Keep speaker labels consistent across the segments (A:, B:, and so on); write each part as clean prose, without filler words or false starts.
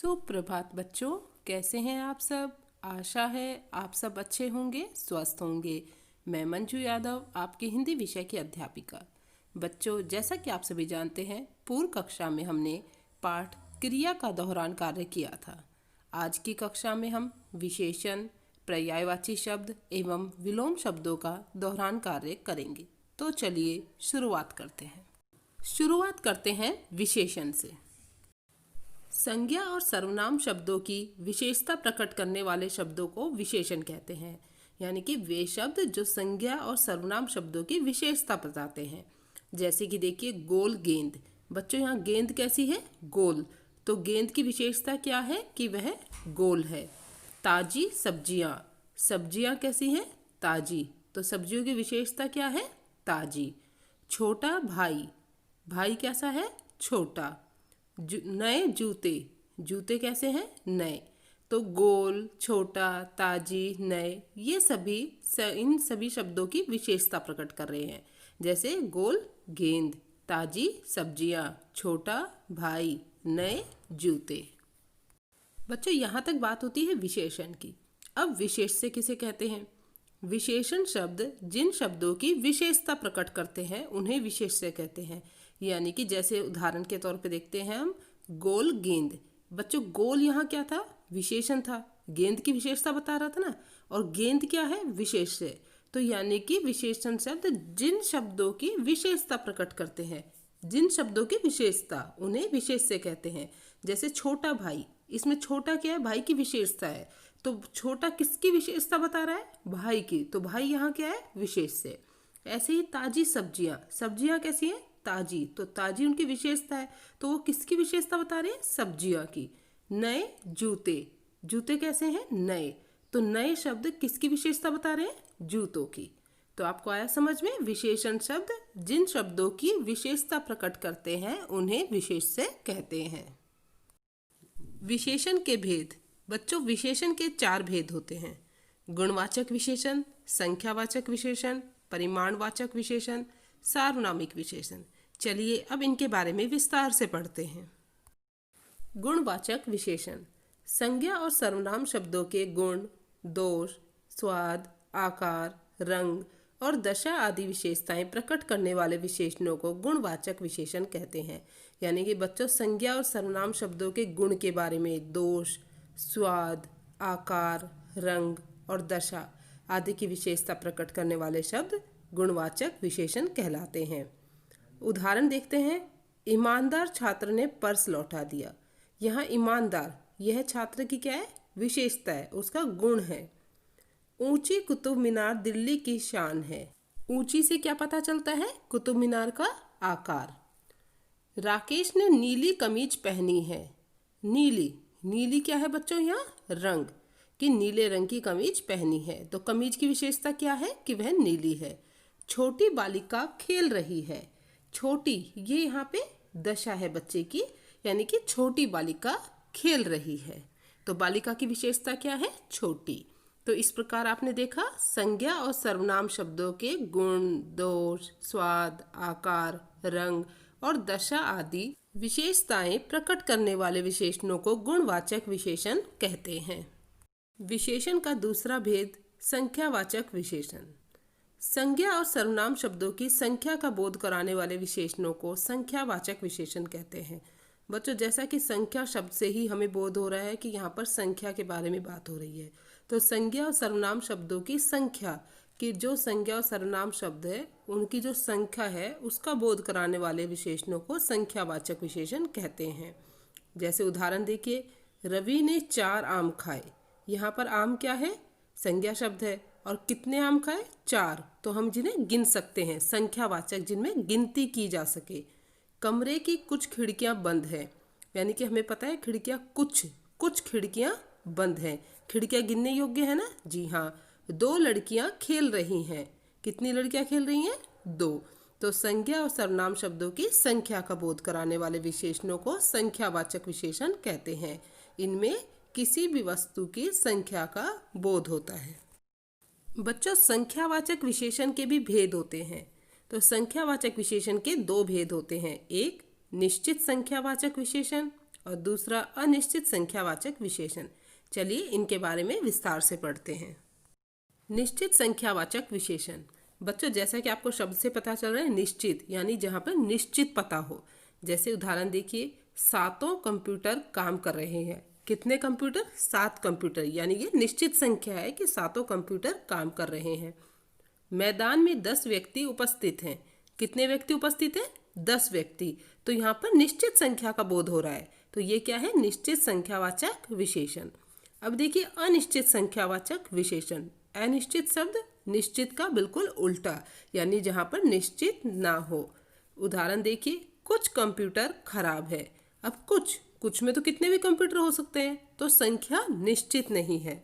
A: सुप्रभात बच्चों, कैसे हैं आप सब। आशा है आप सब अच्छे होंगे, स्वस्थ होंगे। मैं मंजू यादव, आपकी हिंदी विषय की अध्यापिका। बच्चों, जैसा कि आप सभी जानते हैं, पूर्व कक्षा में हमने पाठ क्रिया का दोहरान कार्य किया था। आज की कक्षा में हम विशेषण, पर्यायवाची शब्द एवं विलोम शब्दों का दोहरान कार्य करेंगे। तो चलिए शुरुआत करते हैं विशेषण से। संज्ञा और सर्वनाम शब्दों की विशेषता प्रकट करने वाले शब्दों को विशेषण कहते हैं। यानी कि वे शब्द जो संज्ञा और सर्वनाम शब्दों की विशेषता बताते हैं। जैसे कि देखिए, गोल गेंद। बच्चों, यहाँ गेंद कैसी है? गोल। तो गेंद की विशेषता क्या है कि वह गोल है। ताजी सब्जियाँ। सब्जियाँ कैसी हैं? ताजी। तो सब्जियों की विशेषता क्या है? ताजी। छोटा भाई। भाई कैसा है? छोटा। नए जूते। जूते कैसे हैं? नए। तो गोल, छोटा, ताजी, नए, ये सभी इन सभी शब्दों की विशेषता प्रकट कर रहे हैं। जैसे गोल गेंद, ताजी सब्जियां, छोटा भाई, नए जूते। बच्चों, यहाँ तक बात होती है विशेषण की। अब विशेष से किसे कहते हैं? विशेषण शब्द जिन शब्दों की विशेषता प्रकट करते हैं उन्हें विशेष से कहते हैं। यानी कि जैसे उदाहरण के तौर पे देखते हैं हम, गोल गेंद। बच्चों, गोल यहाँ क्या था? विशेषण था। गेंद की विशेषता बता रहा था ना। और गेंद क्या है? विशेष से। तो यानी कि विशेषण शब्द जिन शब्दों की विशेषता प्रकट करते हैं, जिन शब्दों की विशेषता, उन्हें विशेष से कहते हैं। जैसे छोटा भाई, इसमें छोटा क्या है? भाई की विशेषता है। तो छोटा किसकी विशेषता बता रहा है? भाई की। तो भाई यहाँ क्या है? विशेष से। ऐसे ही ताजी सब्जियाँ। सब्जियाँ कैसी हैं? ताजी। तो ताजी उनकी विशेषता है। तो वो किसकी विशेषता बता रहे हैं? सब्जियाँ की। नए जूते। जूते कैसे हैं? नए। तो नए शब्द किसकी विशेषता बता रहे हैं? जूतों की। तो आपको आया समझ में? विशेषण शब्द जिन शब्दों की विशेषता प्रकट करते हैं उन्हें विशेष से कहते हैं। विशेषण के भेद। बच्चों, विशेषण के 4 भेद होते हैं। गुणवाचक विशेषण, संख्यावाचक विशेषण, परिमाणवाचक विशेषण, सार्वनामिक विशेषण। चलिए अब इनके बारे में विस्तार से पढ़ते हैं। गुणवाचक विशेषण संज्ञा और सर्वनाम शब्दों के गुण, दोष, स्वाद, आकार, रंग और दशा आदि विशेषताएं प्रकट करने वाले विशेषणों को गुणवाचक विशेषण कहते हैं। यानी कि बच्चों, संज्ञा और सर्वनाम शब्दों के गुण के बारे में, दोष, स्वाद, आकार, रंग और दशा आदि की विशेषता प्रकट करने वाले शब्द गुणवाचक विशेषण कहलाते हैं। उदाहरण देखते हैं। ईमानदार छात्र ने पर्स लौटा दिया। यहाँ ईमानदार, यह छात्र की क्या है? विशेषता है, उसका गुण है। ऊंची कुतुब मीनार दिल्ली की शान है। ऊंची से क्या पता चलता है? कुतुब मीनार का आकार। राकेश ने नीली कमीज पहनी है। नीली, नीली क्या है बच्चों? यहाँ रंग, कि नीले रंग की कमीज पहनी है। तो कमीज की विशेषता क्या है? कि वह नीली है। छोटी बालिका खेल रही है। छोटी, ये यहाँ पे दशा है बच्चे की, यानी कि छोटी बालिका खेल रही है। तो बालिका की विशेषता क्या है? छोटी। तो इस प्रकार आपने देखा संज्ञा और सर्वनाम शब्दों के गुण, दोष, स्वाद, आकार, रंग और दशा आदि विशेषताएं प्रकट करने वाले विशेषणों को गुणवाचक विशेषण कहते हैं। विशेषण का दूसरा भेद संख्यावाचक विशेषण। संज्ञा और सर्वनाम शब्दों की संख्या का बोध कराने वाले विशेषणों को संख्यावाचक विशेषण कहते हैं। बच्चों, जैसा कि संख्या शब्द से ही हमें बोध हो रहा है कि यहाँ पर संख्या के बारे में बात हो रही है। तो संज्ञा और सर्वनाम शब्दों की संख्या की, जो संज्ञा और सर्वनाम शब्द है उनकी जो संख्या है उसका बोध कराने वाले विशेषणों को संख्यावाचक विशेषण कहते हैं। जैसे उदाहरण देखिए। रवि ने 4 आम खाए। यहाँ पर आम क्या है? संज्ञा शब्द है। और कितने आम खाए? 4। तो हम जिन्हें गिन सकते हैं, संख्यावाचक, जिनमें गिनती की जा सके। कमरे की कुछ खिड़कियां बंद है। यानी कि हमें पता है खिड़कियां कुछ खिड़कियां बंद हैं। खिड़कियां गिनने योग्य है ना? जी हाँ। 2 लड़कियां खेल रही हैं। कितनी लड़कियां खेल रही हैं? 2। तो संज्ञा और सर्वनाम शब्दों की संख्या का बोध कराने वाले विशेषणों को संख्यावाचक विशेषण कहते हैं। इनमें किसी भी वस्तु की संख्या का बोध होता है। बच्चों, संख्यावाचक विशेषण के भी भेद होते हैं। तो संख्यावाचक विशेषण के 2 भेद होते हैं। एक निश्चित संख्यावाचक विशेषण और दूसरा अनिश्चित संख्यावाचक विशेषण। चलिए इनके बारे में विस्तार से पढ़ते हैं। निश्चित संख्यावाचक विशेषण। बच्चों, जैसा कि आपको शब्द से पता चल रहा है, निश्चित यानी जहाँ पर निश्चित पता हो। जैसे उदाहरण देखिए, 7 कंप्यूटर काम कर रहे हैं। कितने कंप्यूटर? 7 कंप्यूटर, यानी ये निश्चित संख्या है कि 7 कंप्यूटर काम कर रहे हैं। मैदान में 10 व्यक्ति उपस्थित हैं। कितने व्यक्ति उपस्थित हैं? 10 व्यक्ति। तो यहाँ पर निश्चित संख्या का बोध हो रहा है, तो ये क्या है? निश्चित संख्यावाचक विशेषण। अब देखिए अनिश्चित संख्यावाचक विशेषण। अनिश्चित शब्द निश्चित का बिल्कुल उल्टा, यानी जहाँ पर निश्चित ना हो। उदाहरण देखिए, कुछ कंप्यूटर खराब है। अब कुछ में तो कितने भी कंप्यूटर हो सकते हैं, तो संख्या निश्चित नहीं है।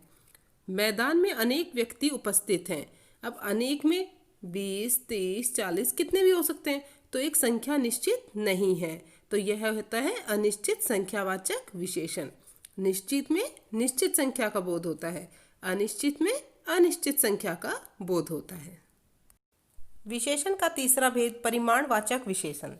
A: मैदान में अनेक व्यक्ति उपस्थित हैं। अब अनेक में 20, 30, 40 कितने भी हो सकते हैं, तो एक संख्या निश्चित नहीं है। तो यह होता है अनिश्चित संख्यावाचक विशेषण। निश्चित में निश्चित संख्या का बोध होता है, अनिश्चित में अनिश्चित संख्या का बोध होता है। विशेषण का तीसरा भेद परिमाणवाचक विशेषण।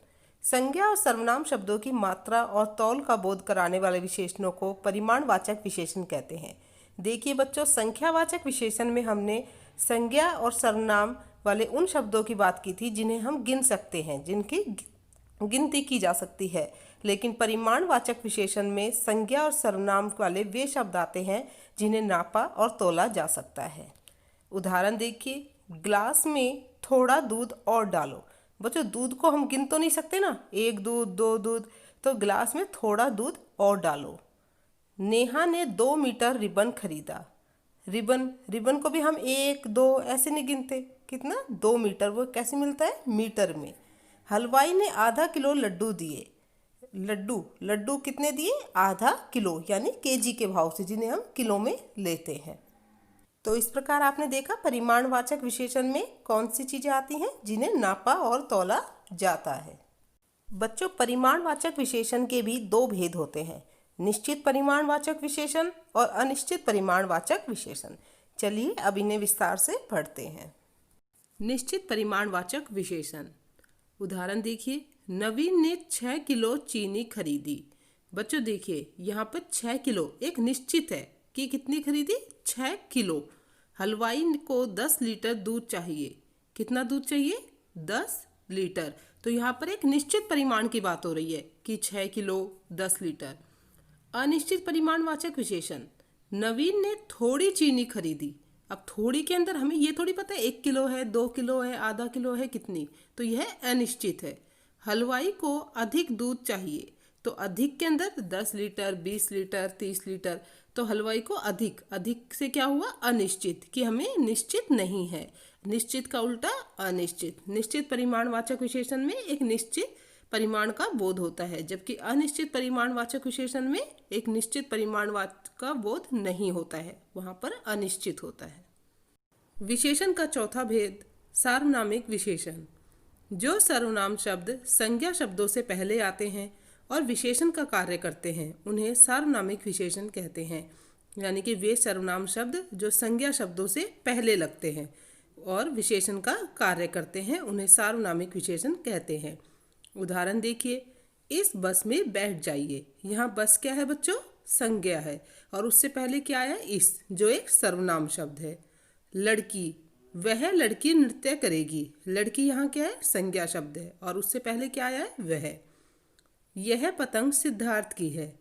A: संज्ञा और सर्वनाम शब्दों की मात्रा और तौल का बोध कराने वाले विशेषणों को परिमाणवाचक विशेषण कहते हैं। देखिए बच्चों, संख्यावाचक विशेषण में हमने संज्ञा और सर्वनाम वाले उन शब्दों की बात की थी जिन्हें हम गिन सकते हैं, जिनकी गिनती की जा सकती है। लेकिन परिमाणवाचक विशेषण में संज्ञा और सर्वनाम वाले वे शब्द आते हैं जिन्हें नापा और तोला जा सकता है। उदाहरण देखिए, ग्लास में थोड़ा दूध और डालो। बच्चों, दूध को हम गिन तो नहीं सकते ना, 1 दूध 2 दूध, तो ग्लास में थोड़ा दूध और डालो। नेहा ने 2 मीटर रिबन खरीदा। रिबन को भी हम 1 2 ऐसे नहीं गिनते, कितना? 2 मीटर। वो कैसे मिलता है? मीटर में। हलवाई ने आधा किलो लड्डू दिए। लड्डू कितने दिए? आधा किलो, यानी केजी के भाव से, जिन्हें हम किलो में लेते हैं। तो इस प्रकार आपने देखा परिमाणवाचक विशेषण में कौन सी चीजें आती हैं जिन्हें नापा और तौला जाता है। बच्चों, परिमाणवाचक विशेषण के भी 2 भेद होते हैं, निश्चित परिमाणवाचक विशेषण और अनिश्चित परिमाणवाचक विशेषण। चलिए अब इन्हें विस्तार से पढ़ते हैं। निश्चित परिमाणवाचक विशेषण। उदाहरण देखिए, नवीन ने 6 किलो चीनी खरीदी। बच्चों देखिए, यहाँ पर 6 किलो एक निश्चित है कि कितनी खरीदी? 6 किलो। हलवाई को 10 लीटर दूध चाहिए। कितना दूध चाहिए? 10 लीटर। तो यहाँ पर एक निश्चित परिमाण की बात हो रही है कि 6 किलो 10 लीटर। अनिश्चित परिमाणवाचक विशेषण। नवीन ने थोड़ी चीनी खरीदी। अब थोड़ी के अंदर हमें ये थोड़ी पता है 1 किलो है, 2 किलो है, आधा किलो है, कितनी, तो यह अनिश्चित है। हलवाई को अधिक दूध चाहिए, तो अधिक के अंदर 10 लीटर, 20 लीटर, 30 लीटर, तो हलवाई को अधिक से क्या हुआ? अनिश्चित, कि हमें निश्चित नहीं है। निश्चित का उल्टा अनिश्चित। निश्चित परिमाणवाचक विशेषण में एक निश्चित परिमाण का बोध होता है, जबकि अनिश्चित परिमाणवाचक विशेषण में एक निश्चित परिमाणवाचक का बोध नहीं होता है, वहां पर अनिश्चित होता है। विशेषण का चौथा भेद सार्वनामिक विशेषण। जो सर्वनाम शब्द संज्ञा शब्दों से पहले आते हैं और विशेषण का कार्य करते हैं, उन्हें सार्वनामिक विशेषण कहते हैं। यानी कि वे सर्वनाम शब्द जो संज्ञा शब्दों से पहले लगते हैं और विशेषण का कार्य करते हैं, उन्हें सार्वनामिक विशेषण कहते हैं। उदाहरण देखिए, इस बस में बैठ जाइए। यहाँ बस क्या है बच्चों? संज्ञा है, और उससे पहले क्या आया? इस, जो एक सर्वनाम शब्द है। लड़की, वह लड़की नृत्य करेगी। लड़की यहाँ क्या है? संज्ञा शब्द है, और उससे पहले क्या आया है? वह। यह पतंग सिद्धार्थ की है।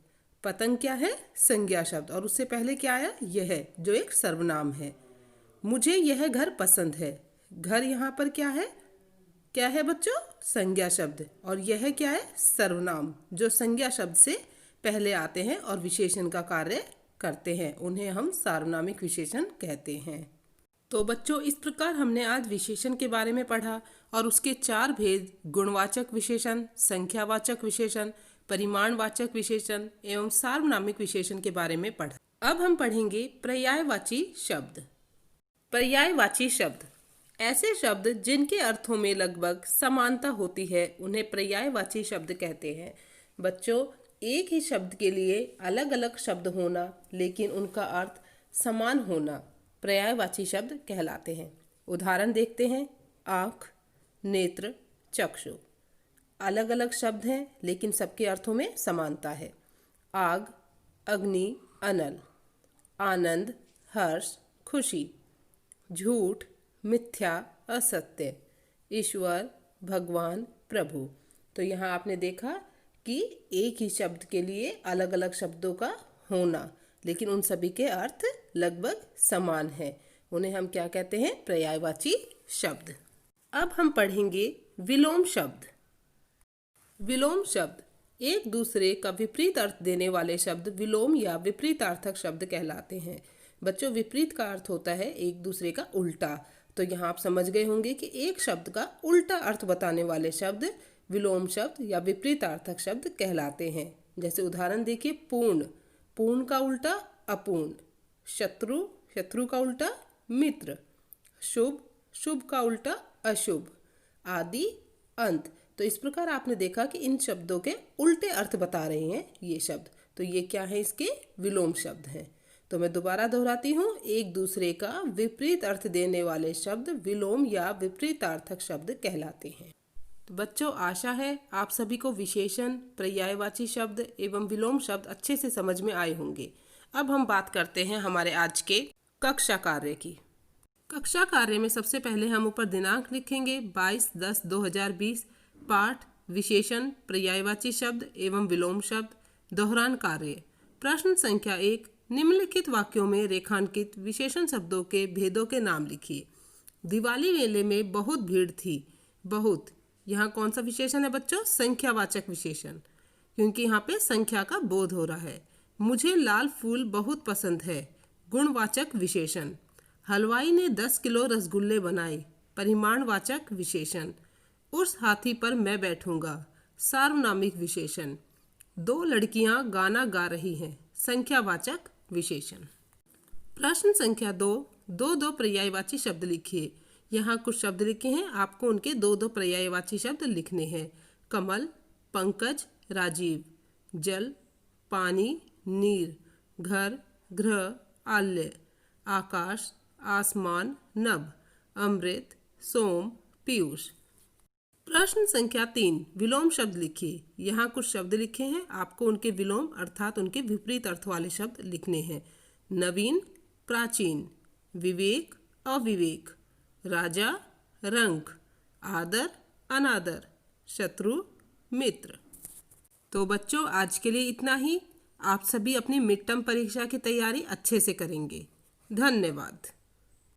A: पतंग क्या है? संज्ञा शब्द, और उससे पहले क्या आया? यह, जो एक सर्वनाम है। मुझे यह घर पसंद है। घर यहाँ पर क्या है? क्या है बच्चों? संज्ञा शब्द, और यह क्या है? सर्वनाम, जो संज्ञा शब्द से पहले आते हैं और विशेषण का कार्य करते हैं, उन्हें हम सार्वनामिक विशेषण कहते हैं। तो बच्चों, इस प्रकार हमने आज विशेषण के बारे में पढ़ा और उसके 4 भेद गुणवाचक विशेषण, संख्यावाचक विशेषण, परिमाणवाचक विशेषण एवं सार्वनामिक विशेषण के बारे में पढ़ा। अब हम पढ़ेंगे पर्यायवाची शब्द। पर्यायवाची शब्द ऐसे शब्द जिनके अर्थों में लगभग समानता होती है, उन्हें पर्यायवाची शब्द कहते हैं। बच्चों, एक ही शब्द के लिए अलग अलग शब्द होना लेकिन उनका अर्थ समान होना पर्यायवाची शब्द कहलाते हैं। उदाहरण देखते हैं, आँख, नेत्र, चक्षु। अलग अलग शब्द हैं लेकिन सबके अर्थों में समानता है। आग, अग्नि, अनल। आनंद, हर्ष, खुशी। झूठ, मिथ्या, असत्य। ईश्वर, भगवान, प्रभु। तो यहाँ आपने देखा कि एक ही शब्द के लिए अलग अलग शब्दों का होना, लेकिन उन सभी के अर्थ लगभग समान है। उन्हें हम क्या कहते हैं? पर्यायवाची शब्द। अब हम पढ़ेंगे विलोम शब्द। विलोम शब्द एक दूसरे का विपरीत अर्थ देने वाले शब्द विलोम या विपरीतार्थक शब्द कहलाते हैं। बच्चों, विपरीत का अर्थ होता है एक दूसरे का उल्टा। तो यहाँ आप समझ गए होंगे कि एक शब्द का उल्टा अर्थ बताने वाले शब्द विलोम शब्द या विपरीतार्थक शब्द कहलाते हैं। जैसे उदाहरण देखिए, पूर्ण, पूर्ण का उल्टा अपूर्ण। शत्रु, शत्रु का उल्टा मित्र। शुभ, शुभ का उल्टा अशुभ। आदि, अंत। तो इस प्रकार आपने देखा कि इन शब्दों के उल्टे अर्थ बता रहे हैं ये शब्द। तो ये क्या है? इसके विलोम शब्द हैं। तो मैं दोबारा दोहराती हूँ, एक दूसरे का विपरीत अर्थ देने वाले शब्द विलोम या विपरीतार्थक शब्द कहलाते हैं। तो बच्चों, आशा है आप सभी को विशेषण, पर्यायवाची शब्द एवं विलोम शब्द अच्छे से समझ में आए होंगे। अब हम बात करते हैं हमारे आज के कक्षा कार्य की। कक्षा कार्य में सबसे पहले हम ऊपर दिनांक लिखेंगे 22/10/2020। पाठ विशेषण, पर्यायवाची शब्द एवं विलोम शब्द। दोहरान कार्य। प्रश्न संख्या 1, निम्नलिखित वाक्यों में रेखांकित विशेषण शब्दों के भेदों के नाम लिखिए। दिवाली मेले में बहुत भीड़ थी। बहुत, यहाँ कौन सा विशेषण है बच्चों? संख्यावाचक विशेषण, क्योंकि यहाँ पे संख्या का बोध हो रहा है। मुझे लाल फूल बहुत पसंद है। गुणवाचक विशेषण। हलवाई ने 10 किलो रसगुल्ले बनाए। परिमाणवाचक विशेषण। उस हाथी पर मैं बैठूंगा। सार्वनामिक विशेषण। 2 लड़कियां गाना गा रही हैं। संख्यावाचक विशेषण। प्रश्न संख्या 2, 2 पर्यायवाची शब्द लिखिए। यहाँ कुछ शब्द लिखे हैं, आपको उनके 2 पर्यायवाची शब्द लिखने हैं। कमल, पंकज, राजीव। जल, पानी, नीर। घर, गृह, आल्य। आकाश, आसमान, नभ। अमृत, सोम, पीयूष। प्रश्न संख्या 3, विलोम शब्द लिखिए। यहाँ कुछ शब्द लिखे हैं, आपको उनके विलोम अर्थात उनके विपरीत अर्थ वाले शब्द लिखने हैं। नवीन, प्राचीन। विवेक, अविवेक। राजा, रंक। आदर, अनादर। शत्रु, मित्र। तो बच्चों, आज के लिए इतना ही। आप सभी अपनी मिड टर्म परीक्षा की तैयारी अच्छे से करेंगे। धन्यवाद।